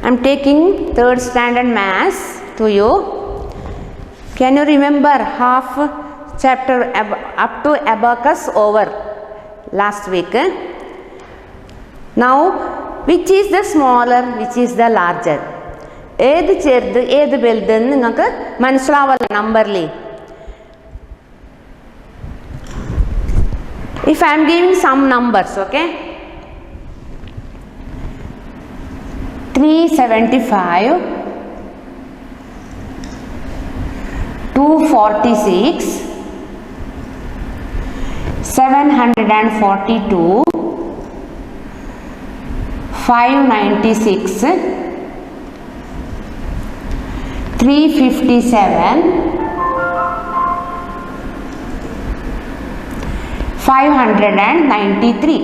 am taking 3rd standard maths to you. Can you remember half chapter up to abacus over last week? Now, which is the smaller, which is the larger? ഏത് ചെറുത് ഏത് വലുതെന്ന് നിങ്ങൾക്ക് മനസ്സിലാവല്ലോ നമ്പറിൽ. If I am giving some numbers, okay, 375, 246, 742, 596, 357, 593.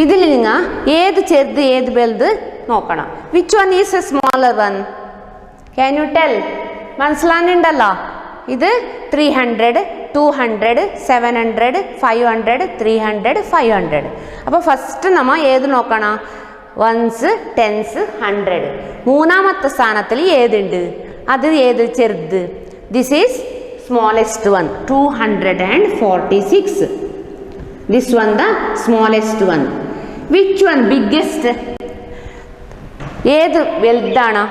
ഇതിൽ നിങ്ങൾ ഏത് ചെറുത് ഏത് വലുത് നോക്കണം. Which one is a smaller one? Can you tell? മനസ്സിലാകുന്നുണ്ടല്ലോ. ഇത് 300, 200, 700, 500, 300, 500. അപ്പോൾ ഫസ്റ്റ് നമ്മൾ ഏത് നോക്കണം? Ones, tens, 100. മൂന്നാമത്തെ സ്ഥാനത്തിൽ ഏതുണ്ട്? അത് ഏത് ചെറുത്? This is smallest one, 246. This one the smallest one. Which one biggest? ഏത് വലുതാണ്?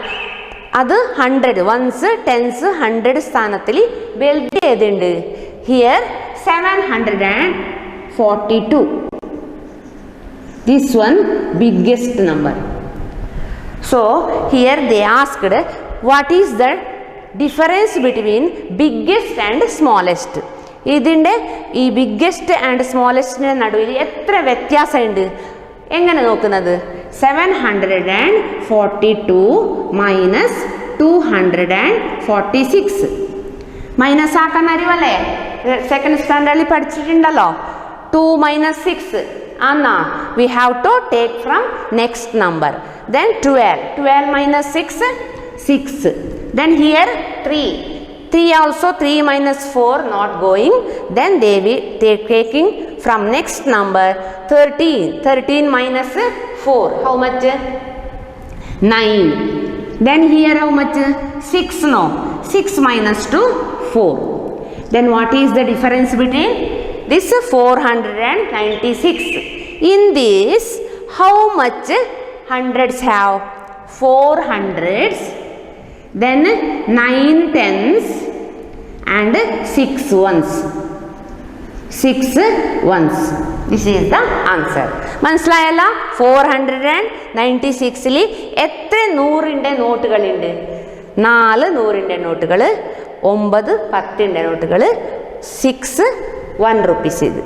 അത് 100. വൺസ്, ടെൻസ്, 100 സ്ഥാനത്തിൽ വലുത് ഏതുണ്ട്? Here 742. This one biggest number. So here they asked what is the difference between biggest and smallest. ഇതിൻ്റെ ഈ biggest and സ്മോളസ്റ്റിൻ്റെ നടുവിൽ എത്ര വ്യത്യാസമുണ്ട് എങ്ങനെ നോക്കുന്നത്? 742 മൈനസ് 246. മൈനസ് ആക്കാൻ അറിയുമല്ലേ? Second സ്റ്റാൻഡേർഡിൽ പഠിച്ചിട്ടുണ്ടല്ലോ. 2 minus 6. Anna, we have to take from next number. Then 12. 12 minus 6, 6. Then here 3. 3 also, 3 minus 4 not going. Then they taking from next number 13. 13 minus 4. How much? 9. Then here how much? 6 no. 6 minus 2, 4. Then what is the difference between this? 496. In this, how much hundreds have? 4 hundreds, then 9 tens and 6 ones. 6 ones. This is the answer. മനസ്സിലായല്ല? 496ൽ എത്ര 100ൻ്റെ നോട്ടുകളുണ്ട്? 4 100ൻ്റെ നോട്ടുകൾ, 9 10ൻ്റെ നോട്ടുകൾ, 6 1 rupees ഇത്.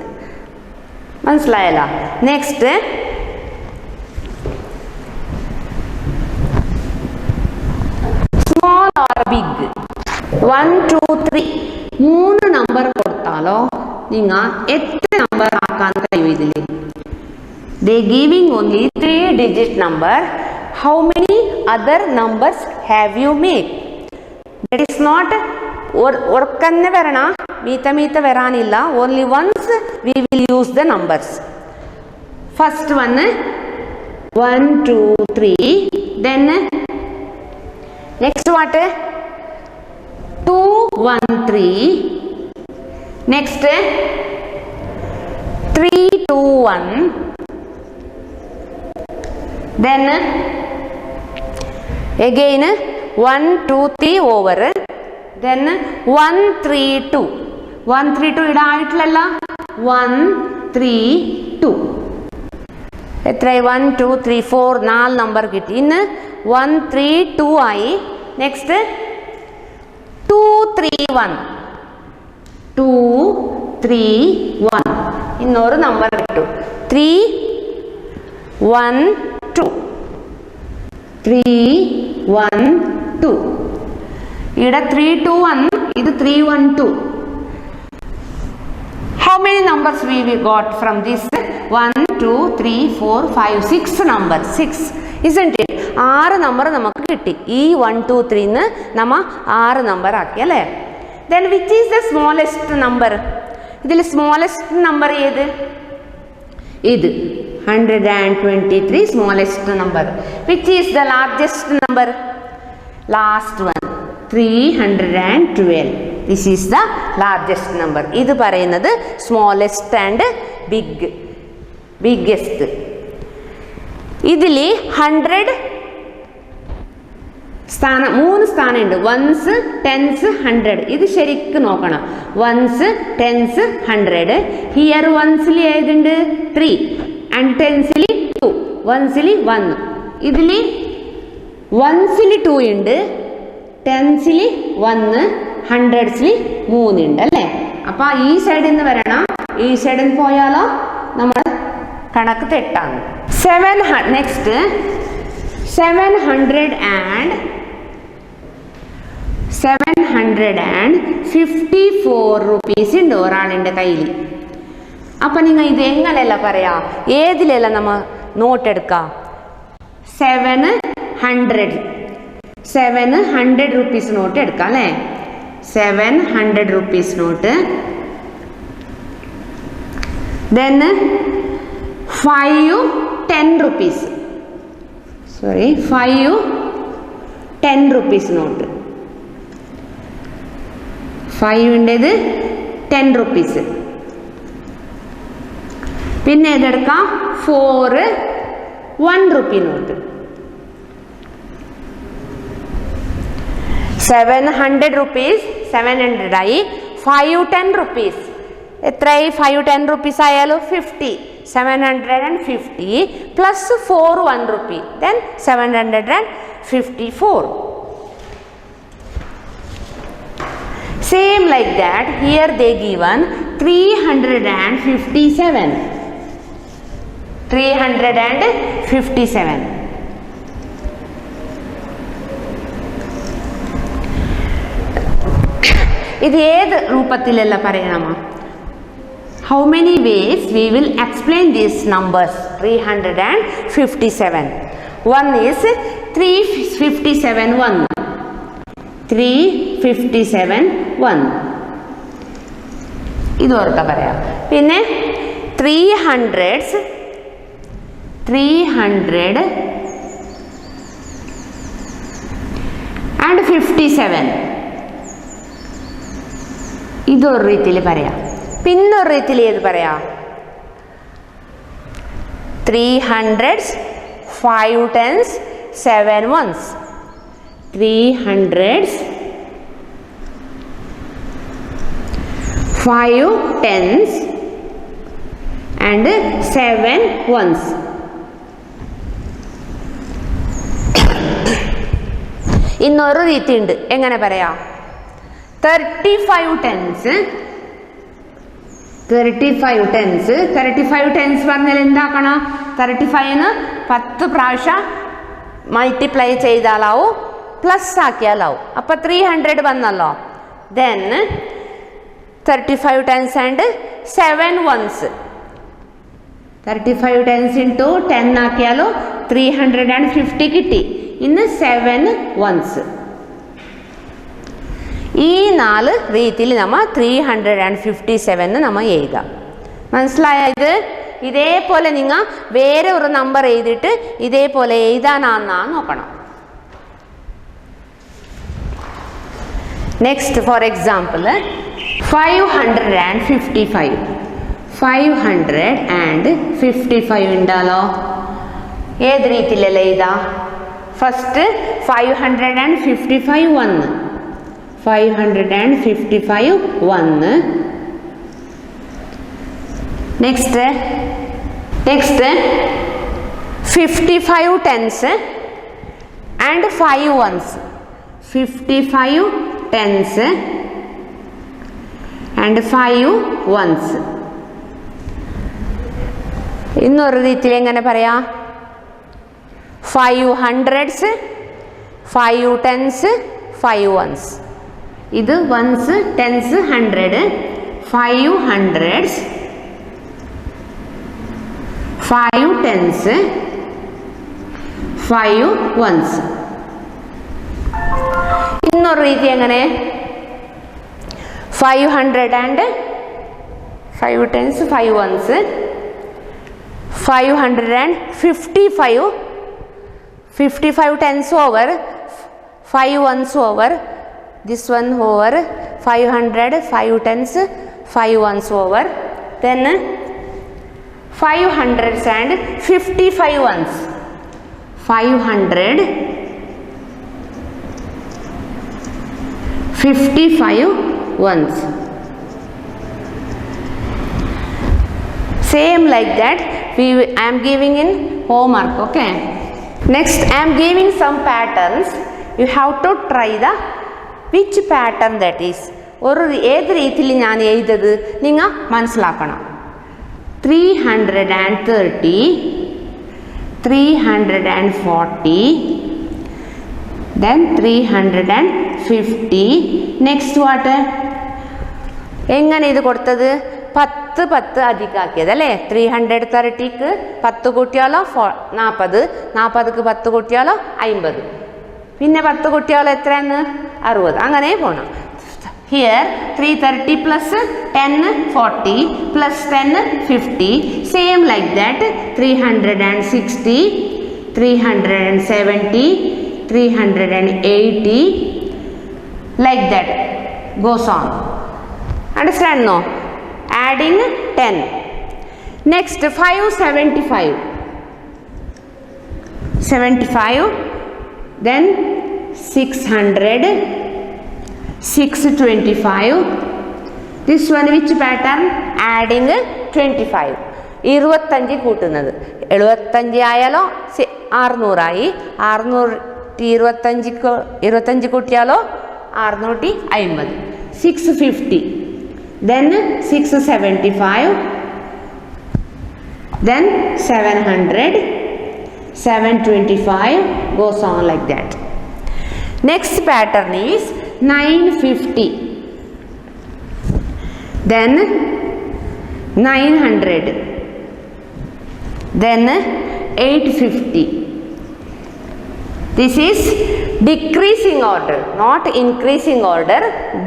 മനസ്സിലായല്ല? Next small or big? 1 2 3 3 number കൊടുത്താലോ നിങ്ങൾ എത്ര number ആക്കാൻ കഴിയും ഇതിൽ? They giving only 3 digit number. How many other numbers have you made? That is not orkanne varana, meeta varanilla. Only once we will use the numbers. First one 1 2 3. Then next what? 2 1 3. Next 3 2 1. Then again 1 2 3 over. Then 1 3 2. 1 3 2 ഇവിടെ ആയിട്ടില്ലല്ല. 1 3 2. എത്ര? 1 2 3 4 4 number കിട്ടി. ഇന്ന് 1 3 2 ആയി. Next 2 3 1. 2 3 1. ഇന്നൊരു number കിട്ടും. 3 1 2. 3 1 2. ഇവിടെ 3 2 1. ഇത് 3 1 2. How many numbers we got from this? 1 2 3 4 5 6 numbers. 6, isn't it? 6 number നമുക്ക് കിട്ടി. ഈ 1 2 3 നമ്മ 6 നമ്പർ ആക്കി അല്ലേ? Then which is the smallest number? ഇതിൽ smallest number ഏത്? ഇത് 123 smallest number. Which is the largest number? Last one 312. This is the largest number. ഇത് പറയുന്നത് smallest and biggest. ഇതിൽ 100 സ്ഥാനം 3 സ്ഥാനമുണ്ട്. Ones, tens, 100. ഇത് ശരിക്കും നോക്കണം. Ones, tens, 100. ഹിയർ വൺസിൽ ഏതുണ്ട്? 3 ആൻഡ് ടെൻസിൽ 2. വൺസിൽ 1. ഇതിൽ വൺസിൽ 2 ഉണ്ട്, ടെൻസിൽ 1, ഹൺഡ്രഡ്സിൽ 3 ഉണ്ട് അല്ലേ? അപ്പോൾ ഈ സൈഡിൽ നിന്ന് വരണം, ഈ സൈഡിൽ നിന്ന് പോയാലോ നമ്മൾ കണക്ക് തെറ്റാണ്. നെക്സ്റ്റ് 754 റുപ്പീസ് ഉണ്ട് ഒരാളിൻ്റെ കയ്യിൽ. അപ്പം നിങ്ങൾ ഇത് എങ്ങനെയല്ല പറയാ? ഏതിലല്ല നമ്മൾ നോട്ട് എടുക്കാം? 700 റുപ്പീസ് നോട്ട് എടുക്കാം അല്ലേ? 700 rupees note. Then 5 10 rupees, sorry 5 10 rupees note. 5ൻ്റെത് 10 റുപ്പീസ്. പിന്നെ ഏതെടുക്കാം? 4 1 റുപ്പി നോട്ട്. 700 റുപ്പീസ് 700 ആയി. 5 10 റുപ്പീസ് എത്രയായി? 5 10 റുപ്പീസ് ആയാലും 50. 750 plus 4 1 rupee, then 754. Same like that, here they given 357. 357. ഇത് ഏത് രൂപത്തിലല്ല പറയണമോ? How many ways we will explain these numbers? 357. One is 357 1. 357 1. ഇത് ഓർക്ക പറയാം. പിന്നെ 300 and 57. ഇതൊരു രീതിയിൽ പറയാം. പിന്നൊരു രീതിയിൽ ഏത് പറയാം? 300s 5 10s 7 1s. 300s 5 10s and 7 1s. ഇന്നൊരു രീതി ഉണ്ട്. എങ്ങനെ പറയാം? 35 10s 35 10s പറഞ്ഞാൽ എന്താക്കണം? 35ന് 10 പ്രാവശ്യം മൾട്ടിപ്ലൈ ചെയ്താലാവും, പ്ലസ് ആക്കിയാലാവും. അപ്പം 300 വന്നല്ലോ. Then 35 10s and 7 1s. 35 10s into 10 ആക്കിയാലോ 350 കിട്ടി. ഇന്ന് 7 1s. ഈ 4 രീതിയിൽ നമ്മൾ 357 നമ്മൾ എഴുതാം. മനസ്സിലായത്? ഇതേപോലെ നിങ്ങൾ വേറെ ഒരു നമ്പർ എഴുതിയിട്ട് ഇതേപോലെ എഴുതാനാന്നാ നോക്കണം. Next for example 555. 555 ഉണ്ടല്ലോ. ഏത് രീതിയിലല്ല എഴുതാം? First 555 1. 555 1. Next 55 10s and 5 1s. 55 10s and 5 1s. ഇന്നൊരു രീതിയിൽ എങ്ങനെ പറയാം? 5 100s 5 10s 5 1s. ഇത് 1s 10s 100. 5 100s 5 10s 5 1s. ഇന്നൊരു രീതി എങ്ങനെ? 500 and 5 10s 5 1s 555, 55 tens over, 5 ones over, this one over, 500, 5 tens, 5 ones over, then 500s and 55 ones, 500, 55 ones. Same like that I am giving in homework, okay. Next I am giving some patterns. You have to try the which pattern that is. ഒരു ഏത് രീതിയിൽ ഞാൻ എഴുതത് നിങ്ങൾ മനസ്സിലാക്കണം. 330, 340, then 350. Next what? എങ്ങനെ ഇത് കൊടുത്തത്? 10 അധികമാക്കിയത് അല്ലേ. 330ക്ക് 10 കൂട്ടിയാലോ 40, 40ക്ക് 10 കൂട്ടിയാലോ 50, പിന്നെ 10 കൂട്ടിയാലോ എത്രയാണ്? 60. അങ്ങനെ പോകണം. Here 330 plus 10 40 plus 10 50. Same like that 360, 370, 380, like that goes on. Understand no? Adding 10. Next 575, 75, then 600, 625. This one which pattern? Adding 25. 25 കൂട്ടുന്നത് 75 ആയാലോ 600 ആയി. 625 കൂട്ടിയാലോ 650. 650, then 675, then 700, 725, goes on like that. Next pattern is 950, then 900, then 850. This is decreasing order, not increasing order,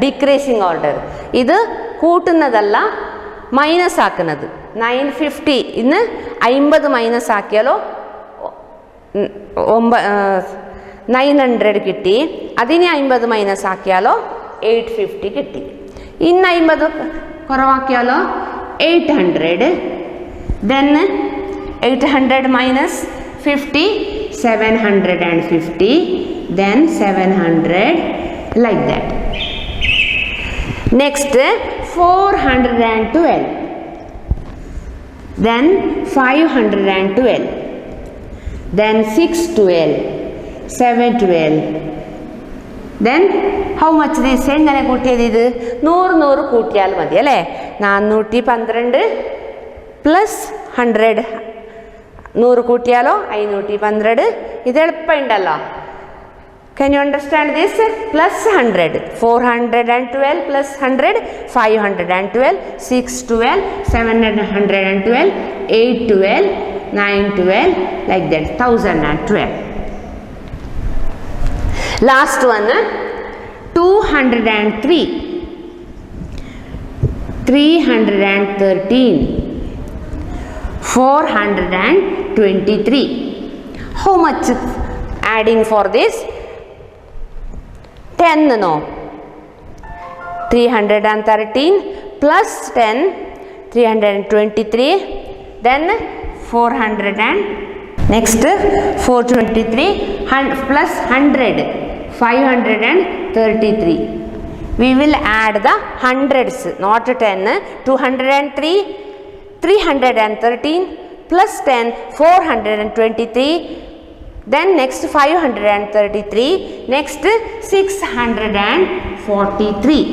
decreasing order. ഇത് കൂട്ടുന്നതല്ല, minus ആക്കുന്നത്. 950 ഇന്ന് 50 minus ആക്കിയാലോ 900 കിട്ടി. അതിന് 50 minus ആക്കിയാലോ 850 കിട്ടി. ഇന്ന് 50 കുറവാക്കിയാലോ 800, then 800 minus 50, 750, then 700, like that. Next 412, then 512, then 612, 712, then how much this? എങ്ങനെ കൂട്ടിയത്? ഇത് 100 കൂട്ടിയാൽ മതി അല്ലേ. 412 പ്ലസ് 100, 100 കൂട്ടിയാലോ 512. ഇത് എളുപ്പമുണ്ടല്ലോ. Can you understand this? Plus 100, 412 plus 100, 512, 612, 712, 812, 912, like that, 1012. Last one, 203, 313, 423. How much adding for this? 10 no. 313 plus 10, 323, then 400 and next 423 plus 100, 533. We will add the hundreds, not 10. 203, 313 plus 10, 423. Then next 533, next 643.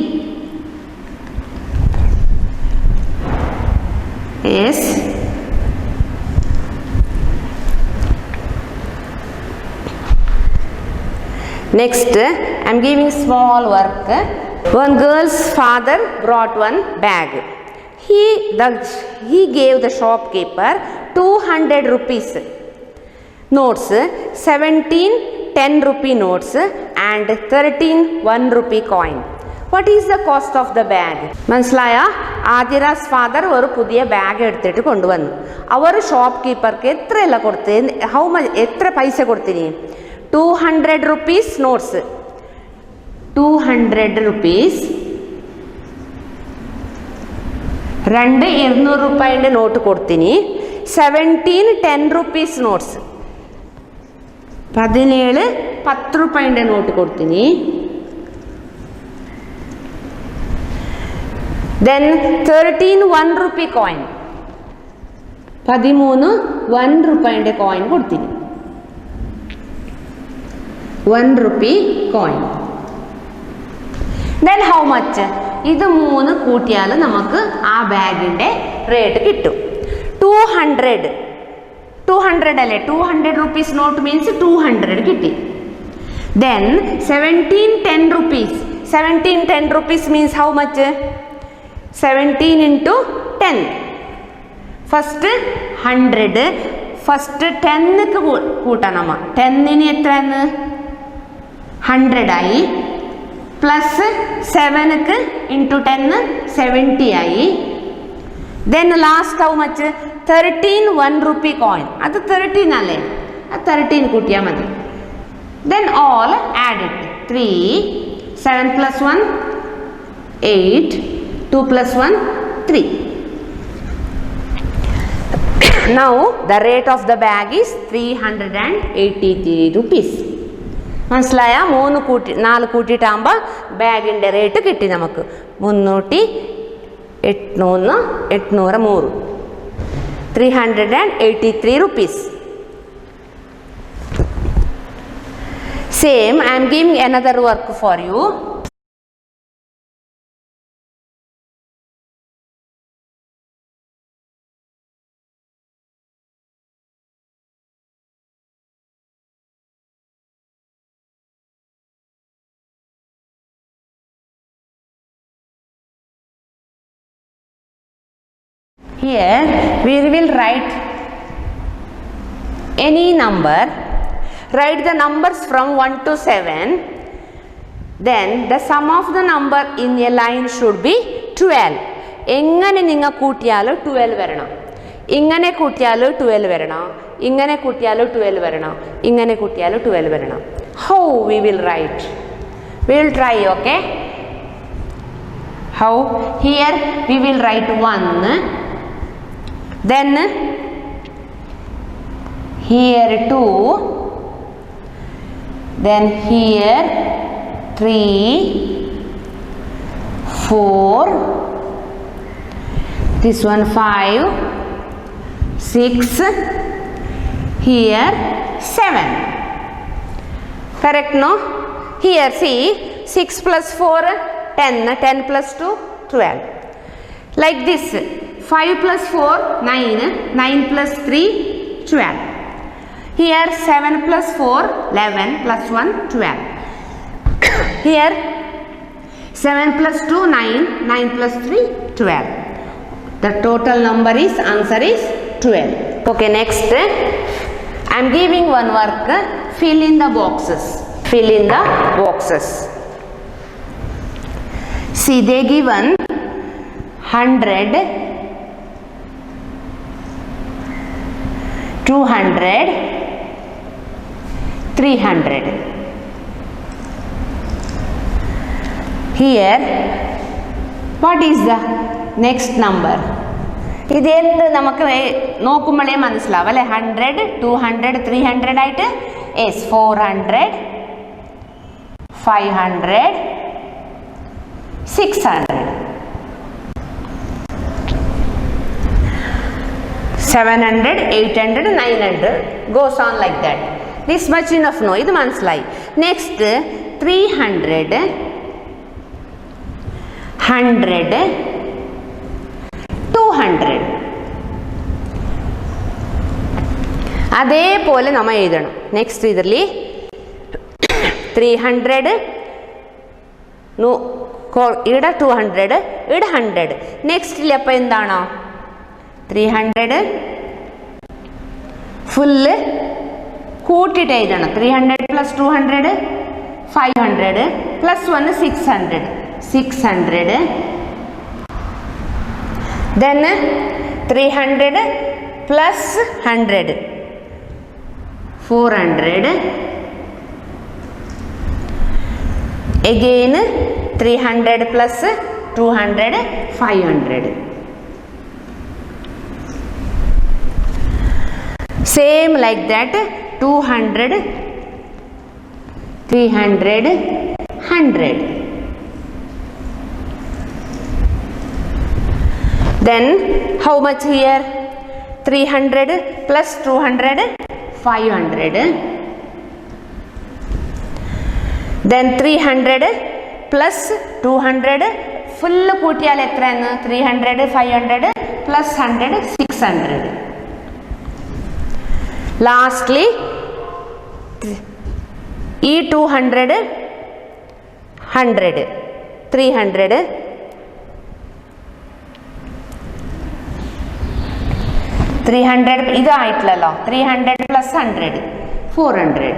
Yes. Next I am giving small work. One girl's father brought one bag. He gave the shopkeeper 200 rupees notes, 17 10 rupee notes and 13 1 rupee coin. What is the cost of the bag? മനസ്സിലായ? Athira's father ഒരു പുതിയ bag എടുത്തിട്ട് കൊണ്ടുവന്നു. അവർ shop കീപ്പർക്ക് എത്രയല്ല കൊടുത്ത്, എത്ര പൈസ കൊടുത്തിനി? 200 rupees notes, 200 rupees, 200 രൂപയുടെ not കൊടുത്തിനി. 17 10 rupees notes, 17 10 രൂപയുടെ നോട്ട് കൊടുത്തിനി. Then 13 1 rupee coin, 13 1 രൂപയുടെ coin കൊടുത്തിനി. 1 rupee coin. Then how much? ഇത് 3 കൂട്ടിയാൽ നമുക്ക് ആ ബാഗിൻ്റെ റേറ്റ് കിട്ടും. 200 അല്ലേ, 200 rupees നോട്ട് മീൻസ് 200 കിട്ടി. Then 17 10 rupees, 17 10 rupees means how much? 17 into 10. First 100, first 10ക്ക് കൂട്ടണം. 10ന് എത്രയാണ്? 100 ആയി. പ്ലസ് 7ക്ക് ഇൻറ്റു 10 70 ആയി. Then last how much? 13 1 rupee coin. അത് 13 അല്ലേ, അത് 13 കൂട്ടിയാൽ മതി. Then all add it. 3 7 plus 1 8 2 plus 1 3. Now the rate of the bag is 383 rupees. മനസ്സിലായ? 4 കൂട്ടിയിട്ടാകുമ്പോൾ ബാഗിൻ്റെ റേറ്റ് കിട്ടി നമുക്ക് 300 800 800 383 rupees. Same, I am giving another work for you. Here we will write any number. Write the numbers from 1 to 7. Then the sum of the number in a line should be 12. എങ്ങനെ നിങ്ങൾ കൂട്ടിയാലും 12 വരണം. ഇങ്ങനെ കൂട്ടിയാലും 12 വരണം. ഇങ്ങനെ കൂട്ടിയാലും 12 വരണം. ഇങ്ങനെ കൂട്ടിയാലും 12 വരണം. How we will write? We will try, okay? How? Here we will write 1. Then here 2, then here 3 4, this one 5 6, here 7. Correct, no? Here see, 6 plus 4 10, 10 plus 2 12. Like this, 5 plus 4 9, 9 plus 3 12. Here 7 plus 4 11 plus 1 12. Here 7 plus 2 9, 9 plus 3 12. The total number is, answer is 12. Okay, next I am giving one work. Fill in the boxes. Fill in the boxes. See, they given 100 200 300. Here what is the next number? ഇതെന്ത് നമുക്ക് നോക്കുമ്പോഴേ മനസ്സിലാവും അല്ലേ? 100 200 300 ആയിട്ട് yes 400 500 600 700 800 900 goes on like that. This much enough, no? ഇത് മനസ്സിലായി. Next 300 100 200. അതേപോലെ നമ്മൾ എഴുതണം. നെക്സ്റ്റ് ഇതിൽ 300 ഇവിടെ 200 ഇവിടെ 100. നെക്സ്റ്റിൽ അപ്പോൾ എന്താണോ 300 ഫുള്ള് കൂട്ടിയിട്ട് എഴുതണം. 300 plus 200 500 plus 1 600 600. Then 300 plus 100, 400. Again 300 plus 200, 500. Same like that, 200, 300, 100. Then how much here? 300 plus 200, 500. Then 300 plus 200 full കൂട്ടിയാൽ എത്രയാണ്? 300, 500 plus 100, 600. Lastly ഈ 200, 100, 300. ഇതായിട്ടില്ലല്ലോ. 300 plus 100, 400.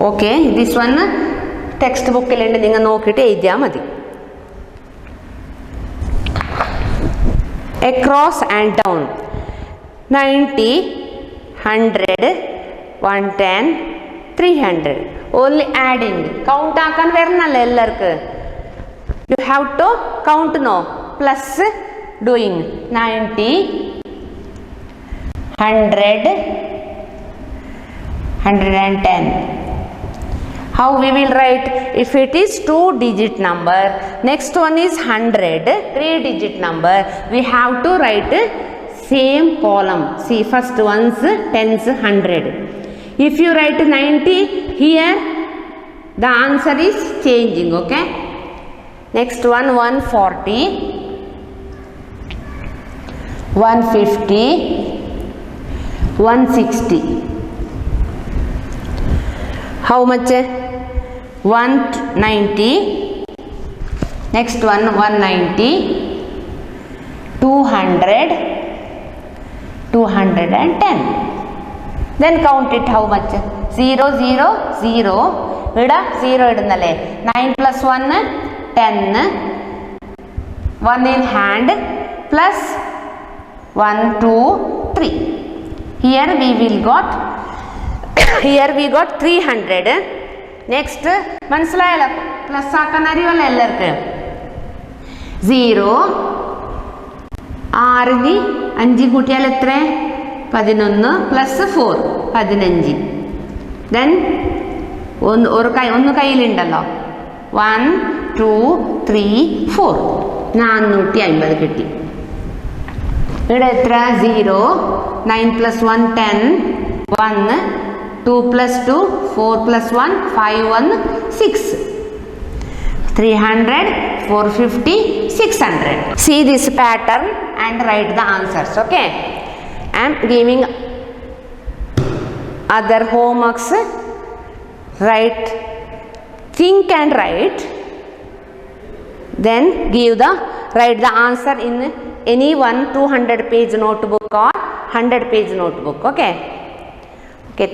Okay, this one text ബുക്കിലുണ്ട്, നിങ്ങൾ നോക്കിയിട്ട് എഴുതിയാൽ മതി. Across and down, 90, 100, 110, 300. Only adding, count ആക്കാൻ വരണല്ലോ എല്ലാവർക്കും. You have to count, no, plus doing 90, 100, 110. How we will write? If it is 2-digit number, next one is 100, 3-digit number, we have to write same column. See, first one's tens, 100. If you write 90 here, the answer is changing. Okay, next one 140, 150, 160. How much? 190. Next one 190, 200, 210. Then count it. How much? 0, 0, 0. ഇവിടെ 0 ഇടുന്നല്ലേ. 9 plus 1, 10. 1 in hand plus 1, 2, 3. Here we will got here we got 300. Next മനസ്സിലായല്ലോ, plus ആക്കാൻ അറിയുമല്ലോ എല്ലാവർക്കും. 0, 6 5 കൂട്ടിയാൽ എത്ര? 11 plus 4, 15. Then ഒന്ന് കയ്യിലുണ്ടല്ലോ. 1, 2, 3, 4, 450 കിട്ടി. ഇവിടെ എത്ര? 0, 9 plus 1, 10, 1, 2 plus 2, 4 plus 1, 5, 1, 6. 300, 450, 600. See this pattern and write the answers. Okay, I am giving other homeworks. Write, think and write, then write the answer in any one 200-page notebook or 100-page notebook. Okay,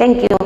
thank you.